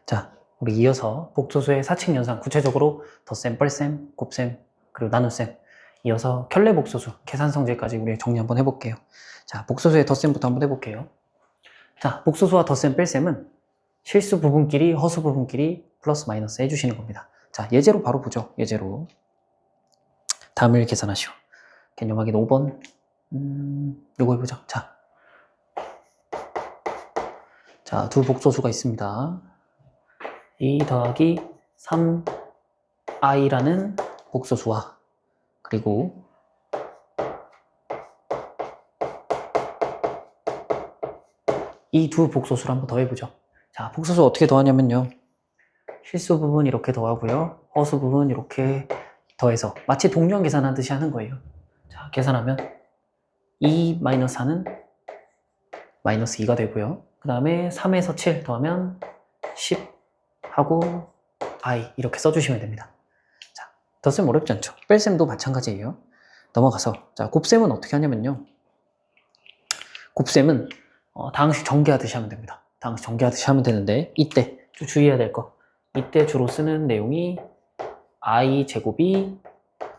자, 우리 이어서 복소수의 사칙 연산, 구체적으로 덧셈, 뻘셈, 곱셈, 그리고 나눗셈, 이어서 켤레 복소수, 계산 성질까지 우리 정리 한번 해볼게요. 자, 복소수의 덧셈부터 한번 해볼게요. 자, 복소수와 덧셈, 뺄셈은 실수 부분끼리, 허수 부분끼리 플러스 마이너스 해주시는 겁니다. 자, 예제로 바로 보죠. 예제로. 다음을 계산하시오. 개념 확인 5번. 요거 해보죠. 자, 두 복소수가 있습니다. 2 더하기 3i라는 복소수와 그리고 이 두 복소수를 한번 더해보죠. 자, 복소수 어떻게 더하냐면요. 실수 부분 이렇게 더하고요. 허수 부분 이렇게 더해서 마치 동량 계산한 듯이 하는 거예요. 자, 계산하면 2-4는 마이너스 2가 되고요. 그 다음에 3에서 7 더하면 10 하고 i 이렇게 써주시면 됩니다. 자, 덧셈 어렵지 않죠? 뺄셈도 마찬가지예요. 넘어가서 자, 곱셈은 어떻게 하냐면요. 곱셈은 다항식 전개하듯이 하면 됩니다. 다항식 전개하듯이 하면 되는데 이때 주의해야 될 거, 이때 주로 쓰는 내용이 i 제곱이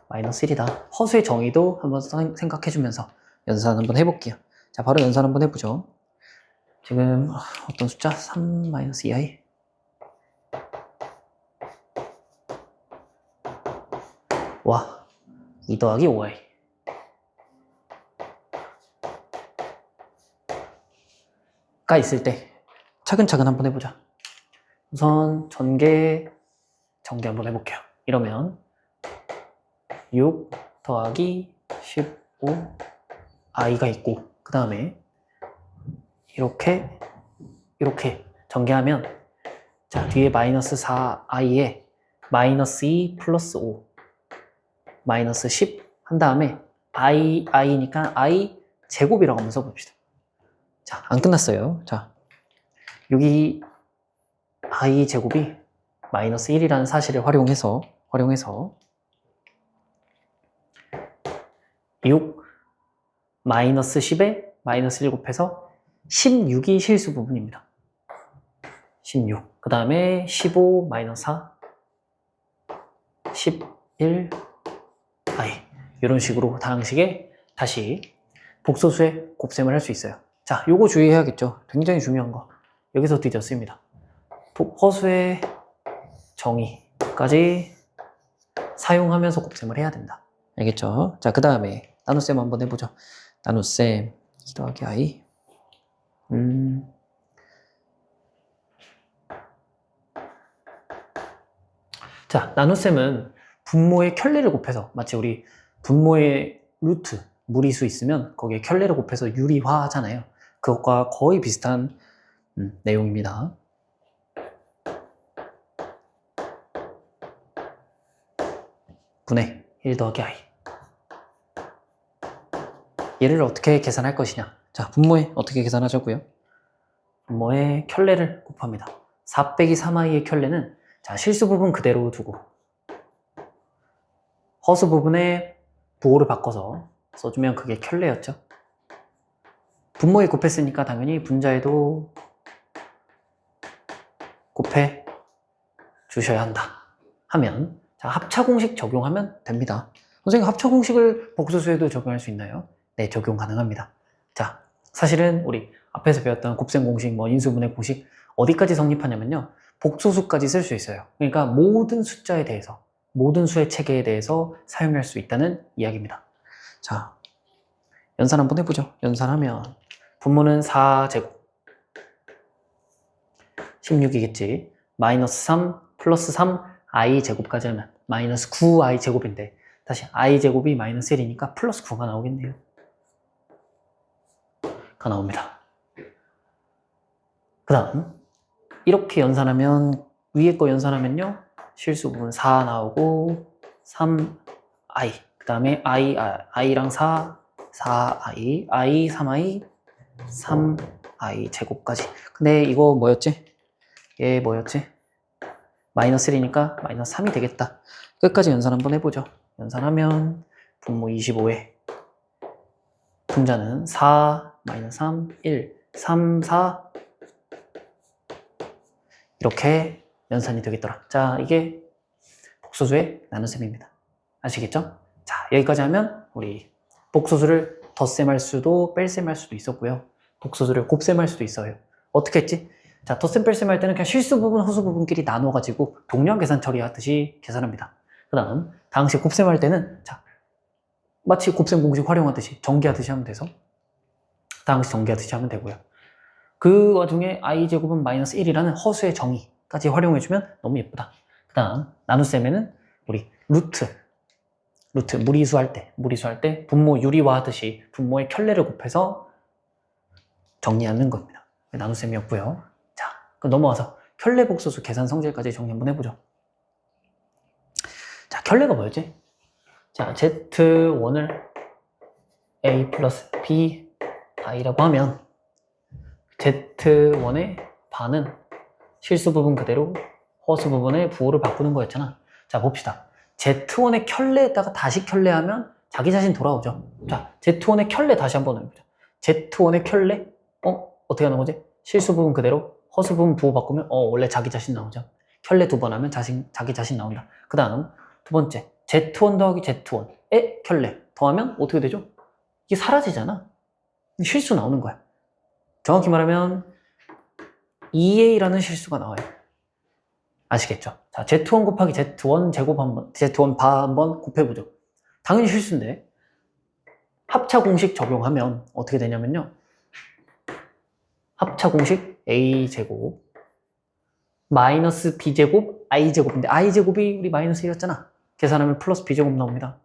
마이너스 1이다. 허수의 정의도 한번 생각해주면서 연산 한번 해볼게요. 자, 바로 연산 한번 해보죠. 지금 어떤 숫자? 3-2i 와, 2 더하기 5i 가 있을 때 차근차근 한번 해보자. 우선 전개 한번 해볼게요. 이러면 6 더하기 15i가 있고 그 다음에 이렇게 전개하면 자, 뒤에 마이너스 4i에 마이너스 2 플러스 5 마이너스 10 한 다음에 i니까 i 제곱이라고 한번 써봅시다. 자, 안 끝났어요. 자, 여기 i 제곱이 마이너스 1이라는 사실을 활용해서 6 마이너스 10에 마이너스 1 곱해서 16이 실수 부분입니다. 16. 그 다음에 15 마이너스 4 11 i 이런 식으로 다항식에 다시 복소수의 곱셈을 할 수 있어요. 자, 요거 주의해야겠죠. 굉장히 중요한 거. 여기서 드디어 씁니다. 허수의 정의까지 사용하면서 곱셈을 해야 된다. 알겠죠? 자, 그 다음에 나눗셈 한번 해보죠. 나눗셈 2 더하기 i 자, 나눗셈은 분모의 켤레를 곱해서 마치 우리 분모의 루트, 무리수 있으면 거기에 켤레를 곱해서 유리화 하잖아요. 그것과 거의 비슷한 내용입니다. 분의 1 더하기 i. 얘를 어떻게 계산할 것이냐. 자, 분모에 어떻게 계산하자고요? 분모에 켤레를 곱합니다. 4 빼기 3i의 켤레는 자, 실수 부분 그대로 두고 허수 부분에 부호를 바꿔서 써주면 그게 켤레였죠. 분모에 곱했으니까 당연히 분자에도 곱해 주셔야 한다 하면 자, 합차 공식 적용하면 됩니다. 선생님, 합차 공식을 복소수에도 적용할 수 있나요? 네, 적용 가능합니다. 자, 사실은 우리 앞에서 배웠던 곱셈 공식, 인수분해 공식 어디까지 성립하냐면요, 복소수까지 쓸 수 있어요. 그러니까 모든 숫자에 대해서, 모든 수의 체계에 대해서 사용할 수 있다는 이야기입니다. 자, 연산 한번 해보죠. 연산하면 분모는 4제곱 16이겠지. 마이너스 3 플러스 3 i 제곱까지 하면 마이너스 9i 제곱인데 다시 i 제곱이 마이너스 1이니까 플러스 9가 나오겠네요. 가 나옵니다. 그 다음 이렇게 연산하면 위에 거 연산하면요, 실수 부분 4 나오고 3i 그 다음에 i랑 4i i 3i 3i 제곱까지. 근데 이거 뭐였지? 얘 뭐였지? 마이너스 1이니까 마이너스 3이 되겠다. 끝까지 연산 한번 해보죠. 연산하면 분모 25에 분자는 4 마이너스 3 1 3 4 이렇게 연산이 되겠더라. 자, 이게 복소수의 나눗셈입니다. 아시겠죠? 자, 여기까지 하면 우리 복소수를 덧셈할 수도 뺄셈할 수도 있었고요. 복소수를 곱셈할 수도 있어요. 어떻게 했지? 자, 덧셈 뺄셈 할 때는 그냥 실수 부분, 허수 부분끼리 나눠가지고 동량 계산 처리하듯이 계산합니다. 그 다음 당시 곱셈할 때는 자, 마치 곱셈 공식 활용하듯이 전개하듯이 하면 돼서 당시 전개하듯이 하면 되고요. 그 와중에 i제곱은 마이너스 1이라는 허수의 정의까지 활용해주면 너무 예쁘다. 그 다음 나눗셈에는 우리 루트 무리수할 때 분모 유리화 하듯이 분모의 켤레를 곱해서 정리하는 겁니다. 나눗셈이었고요. 자, 그럼 넘어와서 켤레 복소수 계산 성질까지 정리 한번 해보죠. 자, 켤레가 뭐였지? 자, Z1을 A 플러스 B i라고 하면 Z1의 반은 실수 부분 그대로 허수 부분의 부호를 바꾸는 거였잖아. 자, 봅시다. Z1의 켤레에다가 다시 켤레하면 자기 자신 돌아오죠. 자, Z1의 켤레 다시 한번 해보자. Z1의 켤레? 어떻게 하는 거지? 실수 부분 그대로 허수 부분 부호 바꾸면 원래 자기 자신 나오죠. 켤레 두 번 하면 자기 자신 나온다. 그 다음 두 번째 Z1 더하기 Z1의 켤레 더하면 어떻게 되죠? 이게 사라지잖아. 실수 나오는 거야. 정확히 말하면 2a라는 실수가 나와요. 아시겠죠? 자, Z1 곱하기 Z1 제곱 한번, Z1 바 한번 곱해보죠. 당연히 실수인데 합차 공식 적용하면 어떻게 되냐면요. 합차 공식 a제곱 마이너스 b제곱 i제곱인데 i제곱이 우리 마이너스 1이었잖아. 계산하면 플러스 b제곱 나옵니다.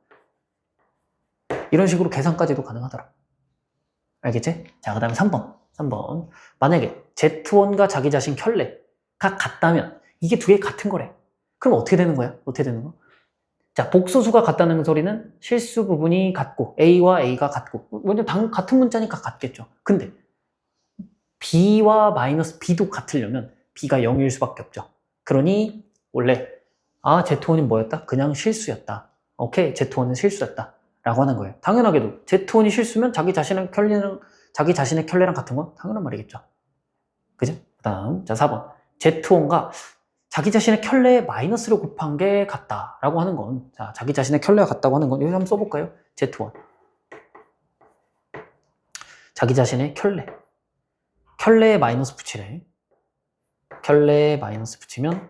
이런 식으로 계산까지도 가능하더라. 알겠지? 자, 그 다음에 3번. 만약에 Z1과 자기 자신 켤레가 같다면 이게 두 개 같은 거래. 그럼 어떻게 되는 거야? 어떻게 되는 거? 자, 복소수가 같다는 소리는 실수 부분이 같고 A와 A가 같고 왜냐면 같은 문자니까 같겠죠. 근데 B와 마이너스 B도 같으려면 B가 0일 수밖에 없죠. 그러니 원래 Z1이 뭐였다? 그냥 실수였다. 오케이, Z1은 실수였다 라고 하는 거예요. 당연하게도 Z1이 실수면 자기 자신의 켤레랑 같은 건 당연한 말이겠죠. 그죠? 그 다음 자 4번 Z1과 자기 자신의 켤레에 마이너스를 곱한 게 같다라고 하는 건, 자, 자기 자신의 켤레가 같다고 하는 건, 여기 한번 써볼까요? Z1. 자기 자신의 켤레에 마이너스 붙이래. 켤레에 마이너스 붙이면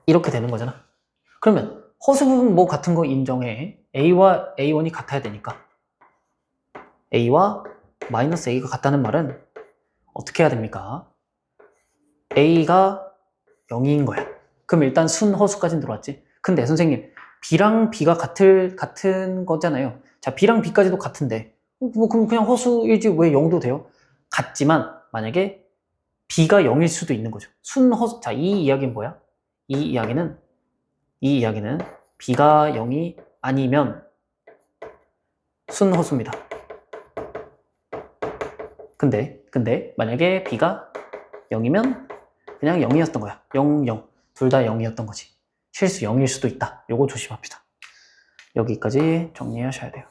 이렇게 되는 거잖아. 그러면 허수 부분 뭐 같은 거 인정해. A와 A1이 같아야 되니까. A와 마이너스 A가 같다는 말은 어떻게 해야 됩니까? A가 0인 거야. 그럼 일단 순허수까지는 들어왔지. 근데 선생님 B랑 B가 같은 거잖아요. 자, B랑 B까지도 같은데 그럼 그냥 허수이지 왜 0도 돼요? 같지만 만약에 B가 0일 수도 있는 거죠. 순허수. 자, 이 이야기는 뭐야? 이 이야기는 B가 0이 아니면 순허수입니다. 근데 만약에 B가 0이면 그냥 0이었던 거야. 0, 0. 둘 다 0이었던 거지. 실수 0일 수도 있다. 요거 조심합시다. 여기까지 정리하셔야 돼요.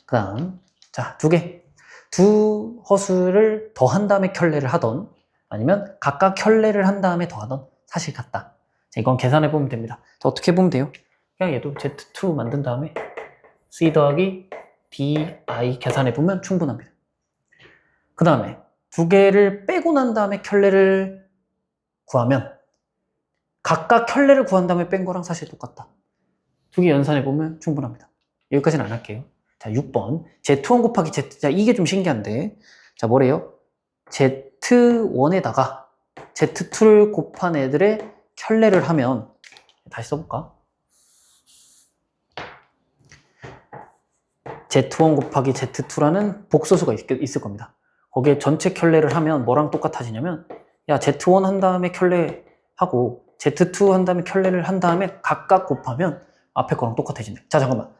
그 다음, 자, 두 허수를 더한 다음에 켤레를 하던, 아니면 각각 켤레를 한 다음에 더하던, 사실 같다. 자, 이건 계산해보면 됩니다. 자, 어떻게 보면 돼요? 그냥 얘도 Z2 만든 다음에 C 더하기 DI 계산해보면 충분합니다. 그 다음에 두 개를 빼고 난 다음에 켤레를 구하면 각각 켤레를 구한 다음에 뺀 거랑 사실 똑같다. 두 개 연산해보면 충분합니다. 여기까지는 안 할게요. 자, 6번 Z1 곱하기 Z. 자, 이게 좀 신기한데, 자, 뭐래요? Z1에다가 Z2를 곱한 애들의 켤레를 하면, 다시 써볼까? Z1 곱하기 Z2라는 복소수가 있을 겁니다. 거기에 전체 켤레를 하면 뭐랑 똑같아지냐면, 야, Z1 한 다음에 켤레 하고 Z2 한 다음에 켤레를 한 다음에 각각 곱하면 앞에 거랑 똑같아진대. 자, 잠깐만.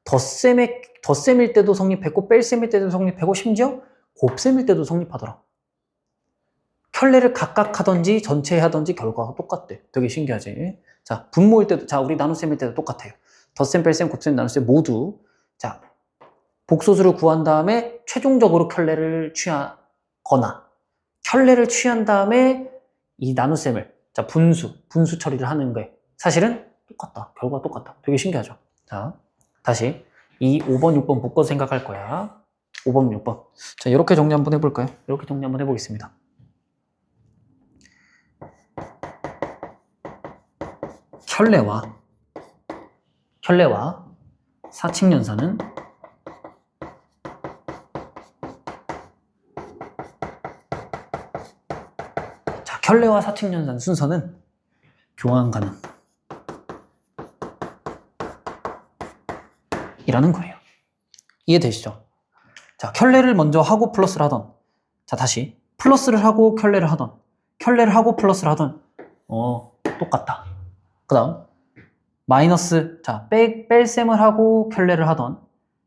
덧셈일 때도 성립했고 뺄셈일 때도 성립하고 심지어 곱셈일 때도 성립하더라. 켤레를 각각 하던지 전체 하던지 결과가 똑같대. 되게 신기하지? 자, 분모일 때도, 자, 우리 나눗셈일 때도 똑같아요. 덧셈, 뺄셈, 곱셈, 나눗셈 모두, 자, 복소수를 구한 다음에 최종적으로 켤레를 취하거나 켤레를 취한 다음에 이 나눗셈을, 자, 분수 처리를 하는 게 사실은 똑같다. 결과가 똑같다. 되게 신기하죠? 자, 다시 이 5번, 6번 묶어서 생각할 거야. 5번, 6번. 자, 이렇게 정리 한번 해볼까요? 이렇게 정리 한번 해보겠습니다. 켤레와 사칙연산은 자, 켤레와 사칙연산 순서는 교환 가능 이라는 거예요. 이해되시죠? 자, 켤레를 먼저 하고 플러스를 하던, 자, 다시 플러스를 하고 켤레를 하던, 켤레를 하고 플러스를 하던, 똑같다. 그 다음 마이너스, 자, 뺄셈을 하고 켤레를 하던,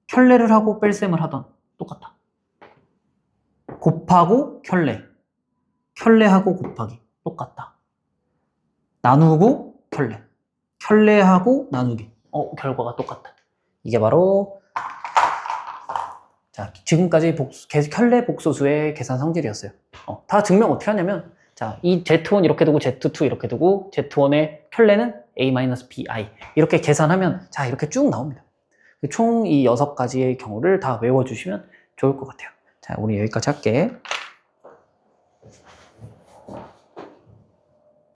켤레를 하고 뺄셈을 하던, 똑같다. 곱하고 켤레하고 곱하기, 똑같다. 나누고 켤레하고 나누기, 결과가 똑같다. 이게 바로 자, 지금까지 켤레 복소수의 계산 성질이었어요. 다 증명 어떻게 하냐면, 자, 이 Z1 이렇게 두고 Z2 이렇게 두고 Z1의 켤레는 A-BI 이렇게 계산하면 자, 이렇게 쭉 나옵니다. 총 이 6가지의 경우를 다 외워주시면 좋을 것 같아요. 자, 우리 여기까지 할게.